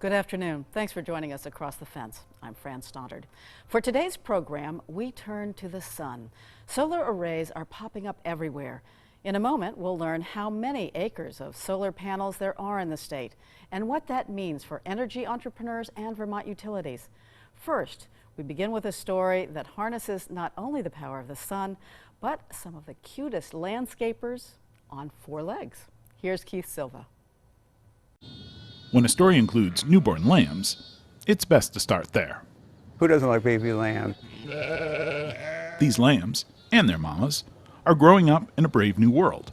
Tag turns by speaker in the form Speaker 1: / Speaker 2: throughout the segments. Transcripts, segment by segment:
Speaker 1: Good afternoon. Thanks for joining us across the fence. I'm Fran Stoddard. For today's program, we turn to the sun. Solar arrays are popping up everywhere. In a moment, we'll learn how many acres of solar panels there are in the state and what that means for energy entrepreneurs and Vermont utilities. First, we begin with a story that harnesses not only the power of the sun, but some of the cutest landscapers on four legs. Here's Keith Silva.
Speaker 2: When a story includes newborn lambs, it's best to start there.
Speaker 3: Who doesn't like baby lambs?
Speaker 2: These lambs, and their mamas, are growing up in a brave new world.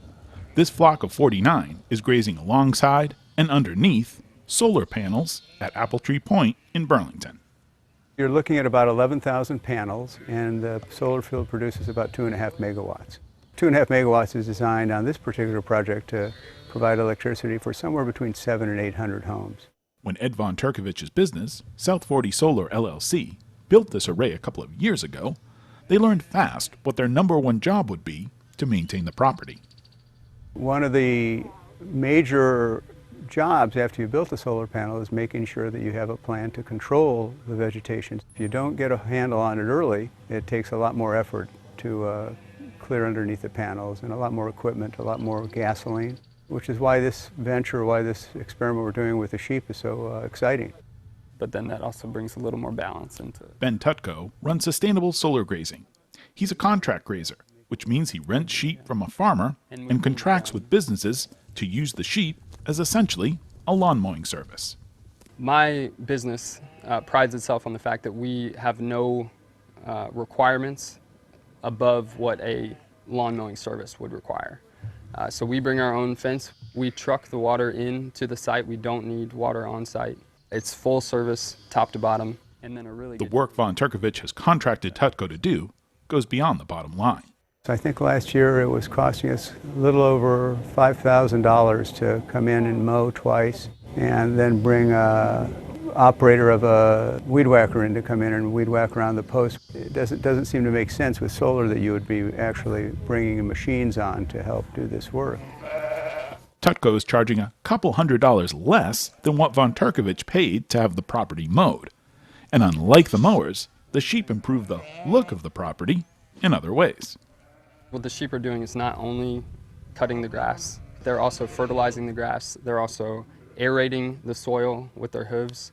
Speaker 2: This flock of 49 is grazing alongside and underneath solar panels at Apple Tree Point in Burlington.
Speaker 3: You're looking at about 11,000 panels, and the solar field produces about 2.5 megawatts. 2.5 megawatts is designed on this particular project to provide electricity for somewhere between 700 and 800 homes.
Speaker 2: When Ed Von Turkovich's business, South 40 Solar LLC, built this array a couple of years ago, they learned fast what their number one job would be to maintain the property.
Speaker 3: One of the major jobs after you built the solar panel is making sure that you have a plan to control the vegetation. If you don't get a handle on it early, it takes a lot more effort to clear underneath the panels and a lot more equipment, a lot more gasoline, which is why this venture, why this experiment we're doing with the sheep is so exciting.
Speaker 4: But then that also brings a little more balance into it.
Speaker 2: Ben Tutko runs sustainable solar grazing. He's a contract grazer, which means he rents sheep from a farmer and contracts with businesses to use the sheep as essentially a lawn mowing service.
Speaker 4: My business prides itself on the fact that we have no requirements above what a lawn mowing service would require. So we bring our own fence. We truck the water into the site. We don't need water on site. It's full service, top to bottom. And then
Speaker 2: the work Von Turkovich has contracted Tutko to do goes beyond the bottom line.
Speaker 3: So I think last year it was costing us a little over $5,000 to come in and mow twice and then bring a operator of a weed whacker in to come in and weed whack around the post. It doesn't seem to make sense with solar that you would be actually bringing machines on to help do this work.
Speaker 2: Tutko is charging a couple $100 less than what Von Turkovich paid to have the property mowed. And unlike the mowers, the sheep improve the look of the property in other ways.
Speaker 4: What the sheep are doing is not only cutting the grass, they're also fertilizing the grass, they're also aerating the soil with their hooves.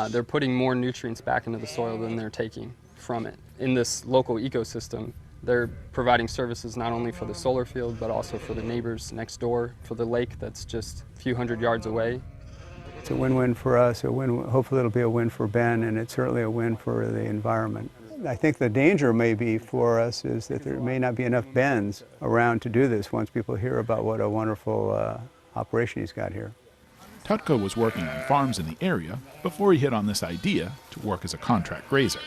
Speaker 4: They're putting more nutrients back into the soil than they're taking from it. In this local ecosystem, they're providing services not only for the solar field, but also for the neighbors next door, for the lake that's just a few hundred yards away.
Speaker 3: It's a win-win for us, hopefully it'll be a win for Ben, and it's certainly a win for the environment. I think the danger may be for us is that there may not be enough Bens around to do this once people hear about what a wonderful operation he's got here.
Speaker 2: Tutko was working on farms in the area before he hit on this idea to work as a contract grazer.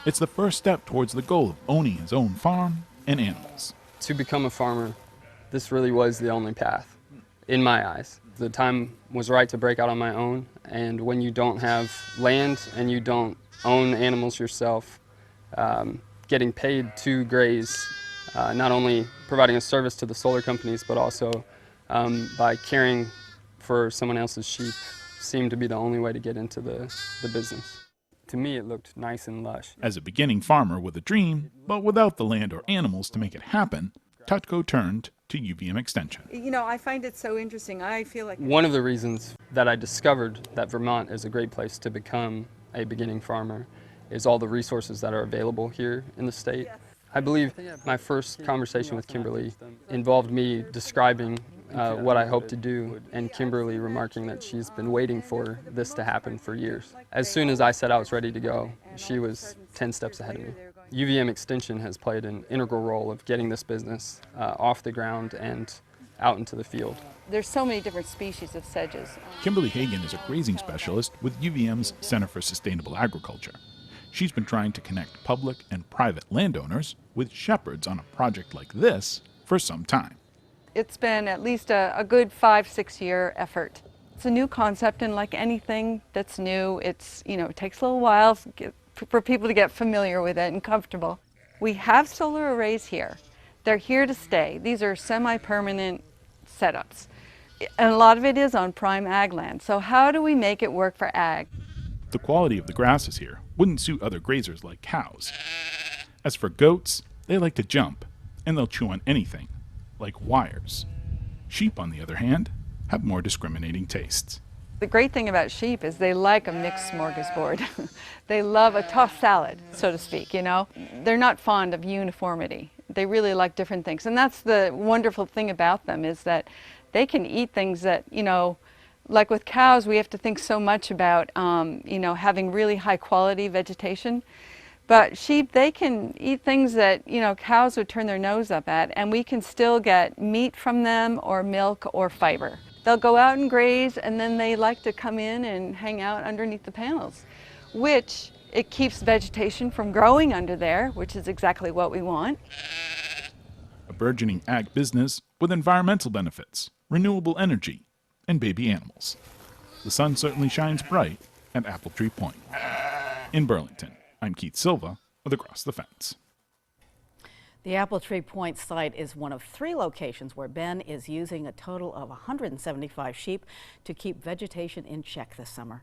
Speaker 2: It's the first step towards the goal of owning his own farm and animals.
Speaker 4: To become a farmer, this really was the only path, in my eyes. The time was right to break out on my own, and when you don't have land and you don't own animals yourself, getting paid to graze, not only providing a service to the solar companies, but also by caring for someone else's sheep seemed to be the only way to get into the business. To me, it looked nice and lush.
Speaker 2: As a beginning farmer with a dream, but without the land or animals to make it happen, Tutko turned to UVM Extension.
Speaker 5: You know, I find it so interesting. I feel like
Speaker 4: one of the reasons that I discovered that Vermont is a great place to become a beginning farmer is all the resources that are available here in the state. I believe my first conversation with Kimberly involved me describing what I hope to do, and Kimberly remarking that she's been waiting for this to happen for years. As soon as I said I was ready to go, she was 10 steps ahead of me. UVM Extension has played an integral role of getting this business off the ground and out into the field.
Speaker 5: there's so many different species of sedges.
Speaker 2: Kimberly Hagan is a grazing specialist with UVM's Center for Sustainable Agriculture. She's been trying to connect public and private landowners with shepherds on a project like this for some time.
Speaker 5: It's been at least a good 5-6 year effort. It's a new concept, and like anything that's new, it takes a little while for people to get familiar with it and comfortable. We have solar arrays here. They're here to stay. These are semi-permanent setups. And a lot of it is on prime ag land. So how do we make it work for ag?
Speaker 2: The quality of the grasses here wouldn't suit other grazers like cows. As for goats, they like to jump, and they'll chew on anything, like wires. Sheep, on the other hand, have more discriminating tastes.
Speaker 5: The great thing about sheep is they like a mixed smorgasbord. They love a tossed salad, so to speak, you know. They're not fond of uniformity. They really like different things. And that's the wonderful thing about them, is that they can eat things that, you know, like with cows, we have to think so much about, you know, having really high quality vegetation. But sheep, they can eat things that, you know, cows would turn their nose up at, and we can still get meat from them, or milk, or fiber. They'll go out and graze, and then they like to come in and hang out underneath the panels, which it keeps vegetation from growing under there, which is exactly what we want.
Speaker 2: A burgeoning ag business with environmental benefits, renewable energy, and baby animals. The sun certainly shines bright at Apple Tree Point. In Burlington, I'm Keith Silva with Across the Fence.
Speaker 1: The Apple Tree Point site is one of 3 locations where Ben is using a total of 175 sheep to keep vegetation in check this summer.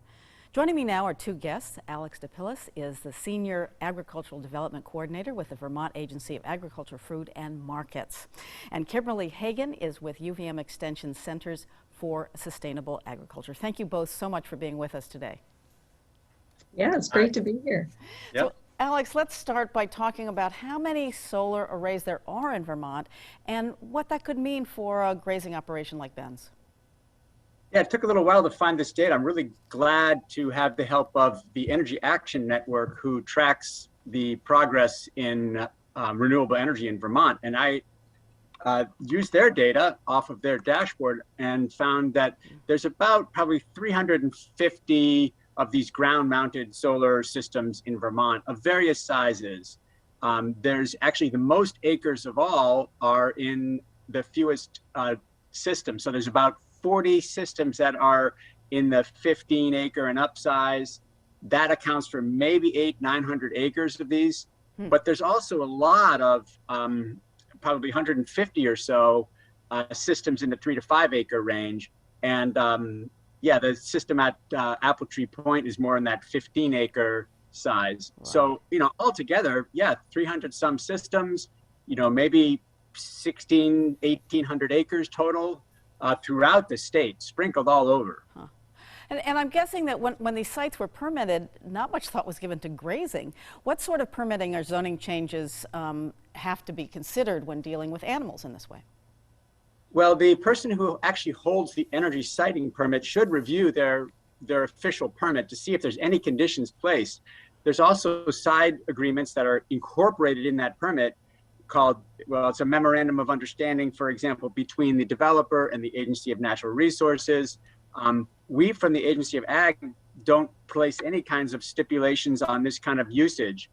Speaker 1: Joining me now are 2 guests. Alex DePillis is the Senior Agricultural Development Coordinator with the Vermont Agency of Agriculture, Food and Markets. And Kimberly Hagan is with UVM Extension Centers for Sustainable Agriculture. Thank you both so much for being with us today.
Speaker 6: Yeah, it's great to be here.
Speaker 1: Yep. So, Alex, let's start by talking about how many solar arrays there are in Vermont and what that could mean for a grazing operation like Ben's.
Speaker 7: Yeah, it took a little while to find this data. I'm really glad to have the help of the Energy Action Network, who tracks the progress in renewable energy in Vermont. And I used their data off of their dashboard and found that there's about probably 350 of these ground-mounted solar systems in Vermont of various sizes. There's actually the most acres of all are in the fewest systems. So there's about 40 systems that are in the 15 acre and up size. That accounts for maybe 900 acres of these. But there's also a lot of probably 150 or so systems in the 3 to 5 acre range. And yeah, the system at Apple Tree Point is more in that 15 acre size. Wow. So, you know, altogether, yeah, 300 some systems, you know, maybe 1,800 acres total throughout the state, sprinkled all over.
Speaker 1: Huh. And I'm guessing that when these sites were permitted, not much thought was given to grazing. What sort of permitting or zoning changes have to be considered when dealing with animals in this way?
Speaker 7: Well, the person who actually holds the energy siting permit should review their official permit to see if there's any conditions placed. There's also side agreements that are incorporated in that permit called, well, it's a memorandum of understanding, for example, between the developer and the Agency of Natural Resources. We from the Agency of Ag don't place any kinds of stipulations on this kind of usage.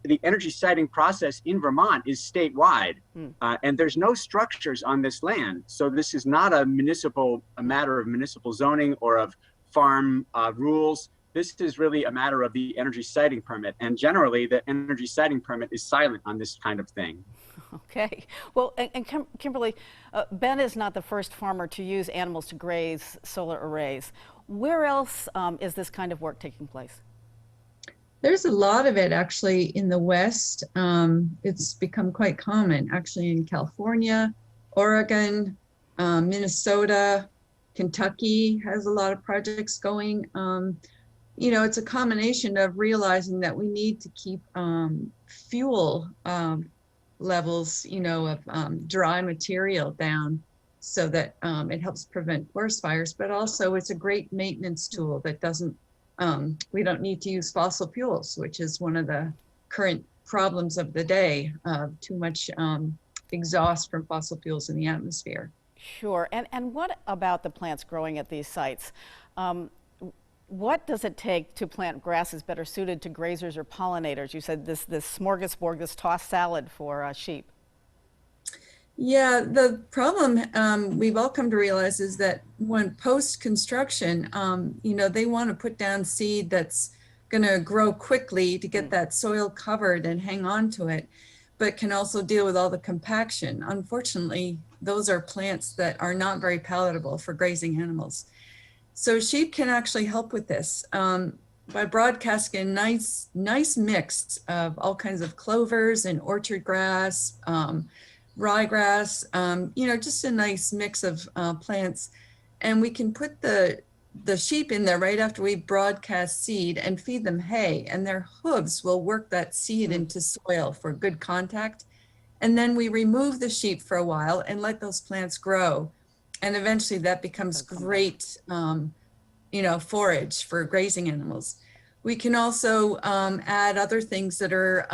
Speaker 7: The energy siting process in Vermont is statewide, and there's no structures on this land. So this is not a matter of municipal zoning or of farm rules. This is really a matter of the energy siting permit. And generally, the energy siting permit is silent on this kind of thing.
Speaker 1: Okay. Well, and Kimberly, Ben is not the first farmer to use animals to graze solar arrays. Where else is this kind of work taking place?
Speaker 6: There's a lot of it actually in the West. It's become quite common actually in California, Oregon, Minnesota, Kentucky has a lot of projects going. You know, it's a combination of realizing that we need to keep fuel levels, you know, of dry material down so that it helps prevent forest fires, but also it's a great maintenance tool that doesn't, we don't need to use fossil fuels, which is one of the current problems of the day, too much exhaust from fossil fuels in the atmosphere.
Speaker 1: Sure. And what about the plants growing at these sites? What does it take to plant grasses better suited to grazers or pollinators? You said this smorgasbord, this tossed salad for sheep.
Speaker 6: Yeah, the problem we've all come to realize is that when post-construction, you know, they want to put down seed that's going to grow quickly to get that soil covered and hang on to it. but can also deal with all the compaction. Unfortunately, those are plants that are not very palatable for grazing animals. So sheep can actually help with this by broadcasting a nice mix of all kinds of clovers and orchard grass, ryegrass, just a nice mix of plants. And we can put the sheep in there right after we broadcast seed and feed them hay, and their hooves will work that seed into soil for good contact. And then we remove the sheep for a while and let those plants grow. And eventually that becomes great, forage for grazing animals. We can also add other things that are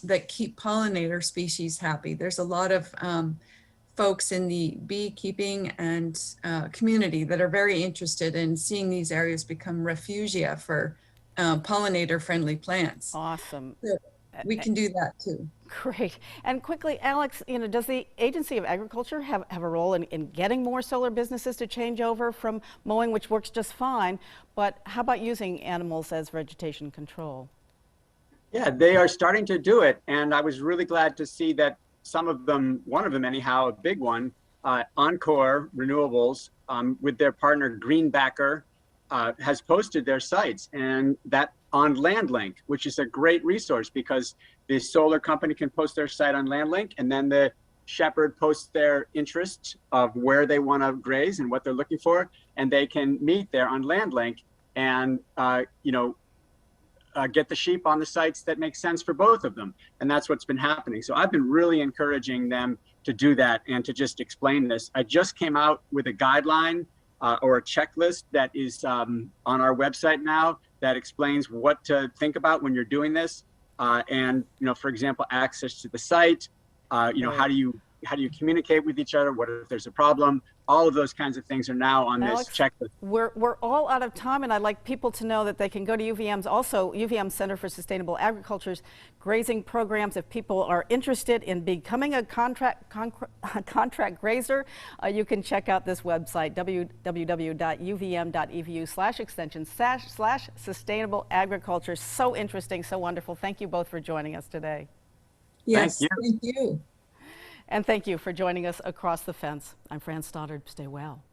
Speaker 6: that keep pollinator species happy. There's a lot of folks in the beekeeping and community that are very interested in seeing these areas become refugia for pollinator-friendly plants.
Speaker 1: Awesome.
Speaker 6: So we can do that too.
Speaker 1: Great. And quickly, Alex, does the Agency of Agriculture have a role in getting more solar businesses to change over from mowing, which works just fine, but how about using animals as vegetation control?
Speaker 7: Yeah, they are starting to do it, and I was really glad to see that some of them, one of them anyhow, a big one, Encore Renewables, with their partner Greenbacker, has posted their sites, and that on LandLink, which is a great resource because the solar company can post their site on LandLink, and then the Shepard posts their interest of where they want to graze and what they're looking for, and they can meet there on LandLink and get the sheep on the sites that make sense for both of them. And that's what's been happening. So I've been really encouraging them to do that and to just explain this. I just came out with a guideline or a checklist that is on our website now that explains what to think about when you're doing this. And, for example, access to the site, how do you communicate with each other? What if there's a problem? All of those kinds of things are now on
Speaker 1: Alex,
Speaker 7: this checklist.
Speaker 1: We're all out of time, and I'd like people to know that they can go to UVM Center for Sustainable Agriculture's grazing programs. If people are interested in becoming a contract grazer, you can check out this website, www.uvm.edu/extension/sustainable agriculture. So interesting, so wonderful. Thank you both for joining us today.
Speaker 6: Yes,
Speaker 7: Thank you.
Speaker 6: thank you.
Speaker 1: And thank you for joining us across the fence. I'm Fran Stoddard. Stay well.